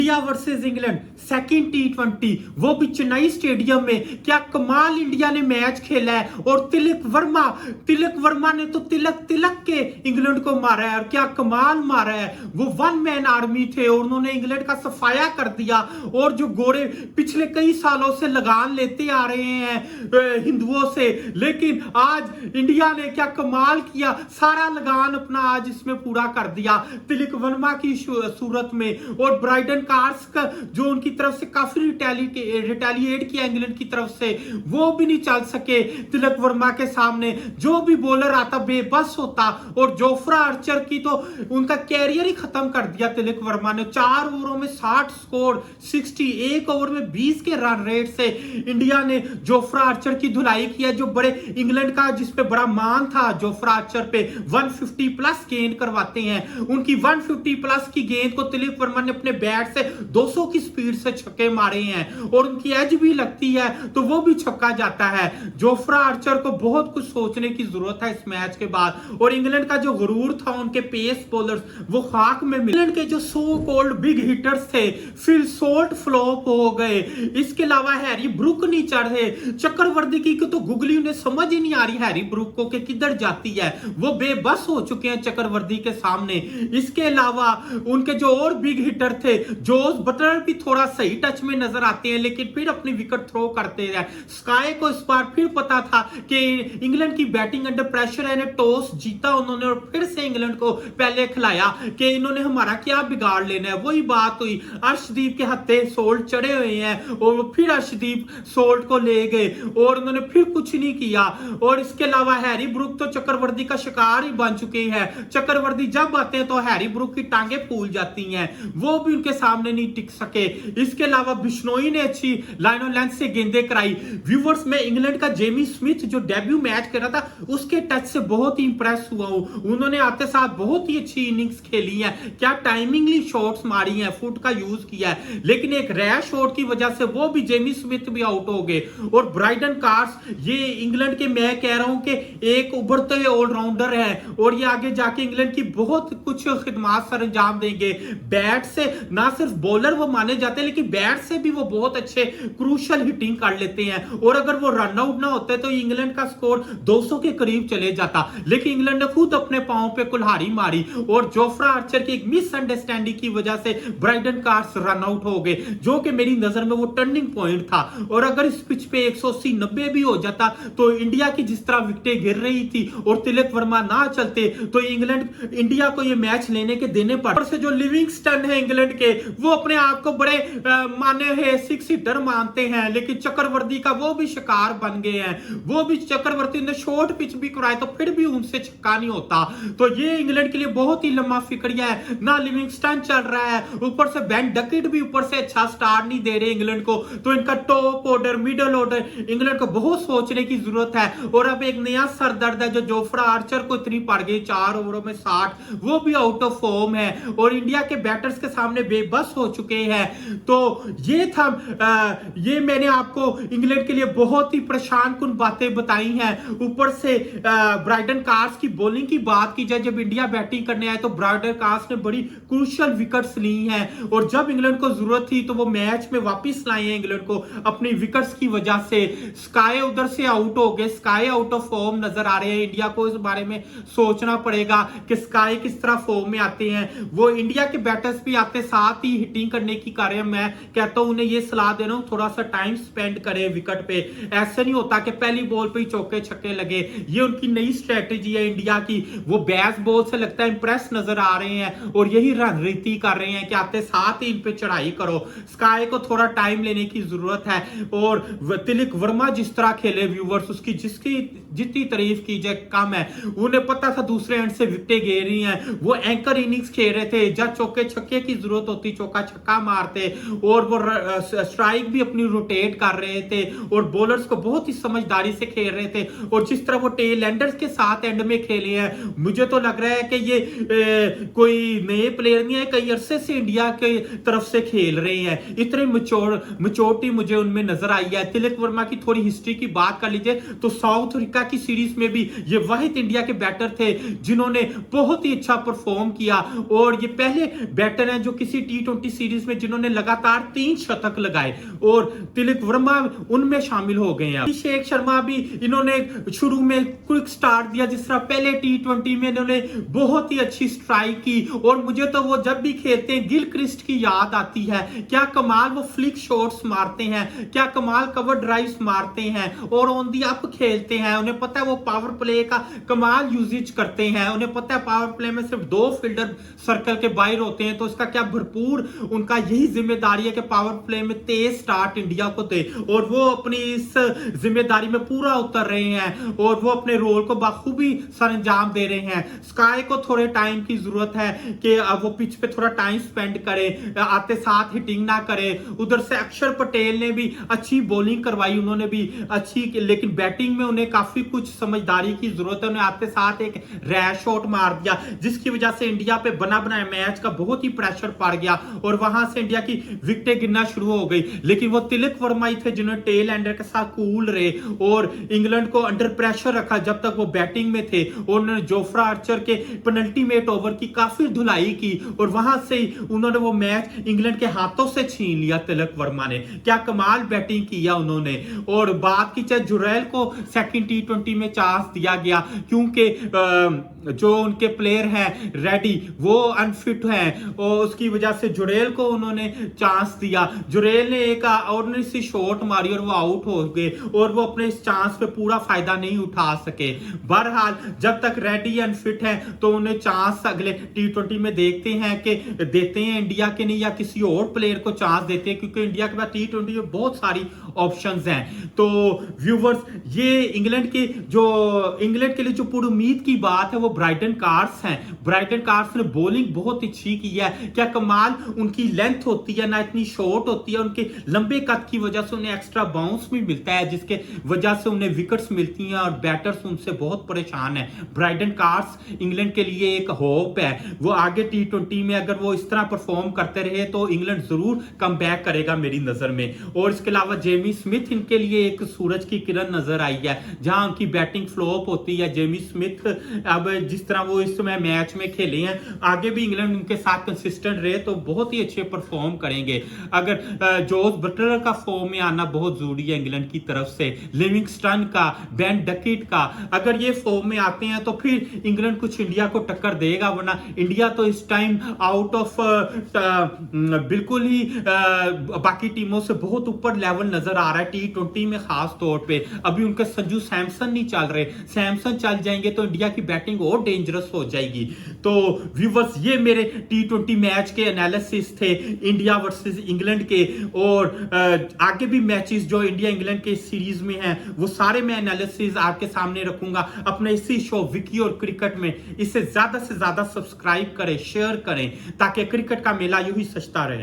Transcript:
India versus England second T20 वो भी Chennai stadium में। क्या कमाल इंडिया ने मैच खेला है और तिलक वर्मा ने तो तिलक के इंग्लैंड को मारा है और क्या कमाल मारा है। वो वन मैन आर्मी थे और उन्होंने इंग्लैंड का सफाया कर दिया। और जो गोरे पिछले कई सालों से लगान लेते आ रहे हैं हिंदुओं से, लेकिन आज इंडिया ने क्या कमाल किया, सारा लगान अपना आज इसमें पूरा कर दिया तिलक वर्मा की सूरत में। और ब्राइडन कार्स का जो उनकी तरफ से काफी रिटेलिएट किया इंग्लैंड की तरफ से, वो भी नहीं चल सके तिलक वर्मा के सामने। जो भी बॉलर आता बेबस होता और जोफ्रा आर्चर की तो उनका कैरियर ही खत्म कर दिया तिलक वर्मा ने। 4 ओवरों में 60 स्कोर, 61 ओवर में 20 के रन रेट से इंडिया ने जोफ्रा आर्चर की धुलाई किया, जो बड़े इंग्लैंड का जिसपे बड़ा मान था जोफ्रा आर्चर पे। 150 प्लस गेंद करवाते हैं, उनकी 150 प्लस की गेंद को तिलक वर्मा ने अपने बैट से 200 की स्पीड से छक्के मारे हैं और उनकी एज भी लगती है तो वो भी छक्का जाता है। जोफ्रा आर्चर को बहुत कुछ सोचने की जरूरत है इस मैच के बाद। और इंग्लैंड का जो गुरूर था उनके पेस बॉलर्स वो खाक में मिले। इंग्लैंड के जो सो कॉल्ड बिग हिटर्स थे फिल सोल्ट फ्लॉप हो गए। इसके अलावा हैरी ब्रुक नहीं चढ़ रहे। चक्रवर्ती की तो गुगली उन्हें समझ ही नहीं आ रही हैरी ब्रुक को कि किधर जाती है, वो बेबस हो चुके हैं चक्रवर्ती के सामने। इसके अलावा उनके जो और बिग हिटर थे जोस बटलर भी थोड़ा सही टच में नजर आते हैं लेकिन फिर अपनी विकेट थ्रो करते हैं। स्काई को इस बार फिर पता था कि इंग्लैंड की बैटिंग अंडर प्रेशर है, टॉस जीता उन्होंने और फिर से इंग्लैंड को पहले खिलाया कि इन्होंने हमारा क्या बिगाड़ लेना है। वही बात हुई, अर्शदीप के हत्थे सोल्ट चढ़े हुए हैं और फिर अर्शदीप सोल्ट को ले गए और उन्होंने फिर कुछ नहीं किया। और इसके अलावा हैरी ब्रुक तो चक्रवर्ती का शिकार ही बन चुके हैं। चक्रवर्ती जब आते हैं तो हैरी ब्रुक की टांगे फूल जाती हैं, वो भी उनके सामने नहीं टिक सके। इसके अलावा बिश्नोई ने अच्छी लाइन ऑन लेंथ से गेंदें कराई। व्यूवर्स, में इंग्लैंड का जेमी स्मिथ जो डेब्यू मैच कर रहा था उसके टच से बहुत ही इंप्रेस हुआ हूं। उन्होंने आते साथ बहुत ही अच्छी इनिंग्स खेली है, क्या टाइमिंगली शॉट्स मारी हैं, फुट का यूज किया है, लेकिन एक रैश शॉट की वजह से वो भी जेमी स्मिथ भी आउट हो गए। और ब्राइडन कार्स ये इंग्लैंड के, मैं कह रहा हूं कि एक उभरते हुए ऑलराउंडर है और ये आगे जाके इंग्लैंड की बहुत कुछ खिदमात सर अंजाम देंगे। बैट से ना सिर्फ बॉलर वो माने जाते हैं लेकिन बैट से भी वो बहुत अच्छे क्रूशल हिटिंग कर लेते हैं। और अगर वो रन आउट ना होते तो इंग्लैंड का स्कोर 200 के करीब चले जाता, लेकिन इंग्लैंड ने खुद अपने पांव पे कुल्हाड़ी मारी और जोफ्रा आर्चर की एक मिसअंडरस्टैंडिंग की वजह से ब्राइडन कार्स रन आउट हो गए, जो कि मेरी नजर में वो टर्निंग पॉइंट था। और अगर इस पिच पे 180-90 भी हो जाता तो इंडिया की जिस तरह विकेटें गिर रही थी और तिलक वर्मा ना चलते तो इंडिया को ये मैच लेने के देने पड़े। से जो लिविंगस्टन है इंग्लैंड के, वो अपने आप को बड़े माने हैं 6 हिटर मानते हैं, लेकिन चक्रवर्ती का वो भी शिकार बन गए हैं। वो भी चक्रवर्ती ने शॉर्ट पिच भी कराए तो फिर भी उनसे छक्का नहीं होता। तो ये इंग्लैंड के लिए बहुत ही लंबा फिक्रिया है। ना लिविंगस्टन चल रहा है, ऊपर से बेन डकेट भी ऊपर से अच्छा स्टार्ट नहीं दे रहे इंग्लैंड को। तो इनका top order, middle order England को बहुत सोचने की जरूरत है। और अब एक नया सरदर्द है जो जोफ्रा आर्चर को इतनी पड़ गई, 4 ओवरों में 60, वो भी आउट ऑफ फॉर्म है और इंडिया के बैटर्स के सामने बेबस हो चुके हैं। तो ये था, ये मैंने आपको इंग्लैंड के लिए बहुत ही परेशान कुन बातें बताई हैं। ऊपर से ब्राइडन कार्स की बॉलिंग की बात की जाए, जब इंडिया बैटिंग करने आए तो ब्राइडन कार्स ने बड़ी क्रूशियल विकेट्स ली हैं और जब इंग्लैंड को जरूरत थी तो वो मैच में वापस लाए हैं इंग्लैंड को अपनी विकेट्स की वजह से। स्काई उधर से आउट हो गए, स्काई आउट ऑफ फॉर्म नजर आ रहे हैं। इंडिया को इस बारे में सोचना पड़ेगा कि स्काई किस तरह फॉर्म में आते हैं। वो इंडिया के बैटर्स भी आते साथ ही हिटिंग करने की कार्य, मैं कहता हूं उन्हें ये सलाह दे रहा हूं थोड़ा सा टाइम स्पेंड करें विकेट पे। ऐसे नहीं होता कि पहली बॉल पे ही चौके छक्के लगे। ये उनकी नई स्ट्रेटेजी है इंडिया की। वो बैस बॉल से लगता है इंप्रेस नजर आ रहे हैं और यही रणनीति कर रहे हैं कि आते साथ ही इन पे चढ़ाई करो। स्काई को थोड़ा टाइम लेने की जरूरत है। और तिलक वर्मा जिस तरह खेले व्यूवर्स, उसकी जितनी तारीफ की जाए कम है। उन्हें पता था दूसरे एंड से विकेटें गिर रही हैं, वो एंकर इनिंग्स खेल रहे थे, जब चौके छक्के की जरूरत होती चौका छक्का मारते और वो स्ट्राइक भी अपनी रोटेट कर रहे थे और बॉलर्स को बहुत ही समझदारी से खेल रहे थे। और जिस तरह वो टेल एंडर्स के साथ एंड में खेले हैं, मुझे तो लग रहा है कि ये कोई नए प्लेयर नहीं है, कई अरसे से इंडिया के तरफ से खेल रहे हैं। इतने मैच्योरिटी मुझे उनमें नजर आई है। तिलक वर्मा की थोड़ी हिस्ट्री की बात कर लीजिए तो साउथ अफ्रीका की सीरीज में भी ये वाहिद इंडिया के बैटर थे जिन्होंने बहुत ही अच्छा परफॉर्म किया और ये पहले बैटर हैं जो किसी T20 T20 सीरीज में जिन्होंने लगातार 3 शतक लगाए और तिलक वर्मा उनमें शामिल हो गए हैं। अभिषेक शर्मा भी इन्होंने शुरू में क्विक स्टार्ट दिया, जिस तरह पहले T20 में इन्होंने बहुत ही अच्छी स्ट्राइक की और मुझे तो वो जब भी खेलते हैं गिलक्रिस्ट की याद आती है। क्या कमाल वो फ्लिक शॉट्स मारते हैं, क्या कमाल कवर ड्राइव्स मारते हैं और ऑन दी अप खेलते हैं। उन्हें पता है वो पावर प्ले का कमाल यूजेज करते हैं। उन्हें पता है पावर प्ले में सिर्फ 2 फील्डर सर्कल के बाहर होते हैं, तो इसका क्या भरपूर उनका यही जिम्मेदारी है कि पावर प्ले में तेज स्टार्ट इंडिया को दे और वो अपनी इस जिम्मेदारी में पूरा उतर रहे हैं और वो अपने रोल को बखूबी सरंजाम दे रहे हैं। स्काई को थोड़े टाइम की जरूरत है कि वो पिच पे थोड़ा टाइम स्पेंड करे, आते साथ हिटिंग ना करे। उधर से अक्षर पटेल ने भी अच्छी बॉलिंग करवाई, उन्होंने भी अच्छी, लेकिन बैटिंग में उन्हें काफी कुछ समझदारी की जरूरत है। उन्हें आते साथ एक रैश शॉट मार दिया जिसकी वजह से इंडिया पे बना बनाया मैच का बहुत ही प्रेशर पड़ गया और वहां से इंडिया की विकेटें गिरना शुरू हो गई। लेकिन वो तिलक वर्मा ही थे जिन्होंने टेल एंडर के साथ कूल रहे और इंग्लैंड को अंडर प्रेशर रखा जब तक वो बैटिंग में थे और उन्होंने जोफ्रा आर्चर के पेनल्टीमेट ओवर की काफी धुलाई की और वहां से ही उन्होंने वो मैच इंग्लैंड के हाथों से छीन लिया। तिलक वर्मा ने क्या कमाल बैटिंग किया उन्होंने। और बात की चाहे जुरैल को सेकंड T20 में चांस दिया गया क्योंकि जो उनके प्लेयर हैं रेडी वो अनफिट हैं और उसकी वजह से जुरेल को उन्होंने चांस दिया। जुरेल ने एक ऑर्डिनरी सी शॉट मारी और वो आउट हो गए और वो अपने इस चांस पे पूरा फायदा नहीं उठा सके। बहरहाल जब तक रेडी अनफिट है तो उन्हें चांस अगले T20 में देखते हैं कि देते हैं इंडिया के नहीं या किसी और प्लेयर को चांस देते हैं, क्योंकि इंडिया के पास T20 में बहुत सारी ऑप्शंस हैं। तो व्यूवर्स, ये इंग्लैंड के लिए जो पूरी उम्मीद की बात है वो ब्राइटन कार्स हैं। ब्राइटन कार्स ने बॉलिंग बहुत अच्छी की है। क्या कमाल उनकी लेंथ होती है, ना इतनी शॉर्ट होती है। उनके लंबे कद की वजह से उन्हें एक्स्ट्रा बाउंस भी मिलता है जिसके वजह से उन्हें विकेट्स मिलती हैं और बैटर्स उनसे बहुत परेशान है। ब्राइटन कार्स इंग्लैंड के लिए एक होप है। वो आगे T20 में अगर वो इस तरह परफॉर्म करते रहे तो इंग्लैंड जरूर कम बैक करेगा मेरी नजर में। और इसके अलावा जेमी स्मिथ इनके लिए एक सूरज की किरण नजर आई है। जहां उनकी बैटिंग फ्लॉप होती है, जेमी स्मिथ अब जिस तरह वो इस समय मैच में खेले हैं, आगे भी इंग्लैंड उनके साथ कंसिस्टेंट रहे तो बहुत ही अच्छे परफॉर्म करेंगे। अगर जोस बटलर का फॉर्म में आना बहुत जरूरी है इंग्लैंड की तरफ से, लिविंगस्टन का, बेन डकेट का, अगर ये फॉर्म में आते हैं तो फिर इंग्लैंड कुछ इंडिया को टक्कर देगा। वरना इंडिया तो इस टाइम आउट ऑफ बिल्कुल ही बाकी टीमों से बहुत ऊपर लेवल नजर आ रहा है T20 में खास तौर पे। अभी उनके संजू सैमसन नहीं चल रहे, सैमसन चल जाएंगे तो इंडिया की बैटिंग और डेंजरस हो जाएगी। तो व्यूवर्स, ये मेरे T20 मैच के एनालिसिस थे इंडिया वर्सेस इंग्लैंड के। और आगे भी मैचेस जो इंडिया इंग्लैंड के सीरीज में हैं वो सारे मैं एनालिसिस आपके सामने रखूंगा अपने इसी शो विकी और क्रिकेट में। इसे ज्यादा से ज्यादा सब्सक्राइब करें, शेयर करें ताकि क्रिकेट का मेला यूं ही सजता रहे।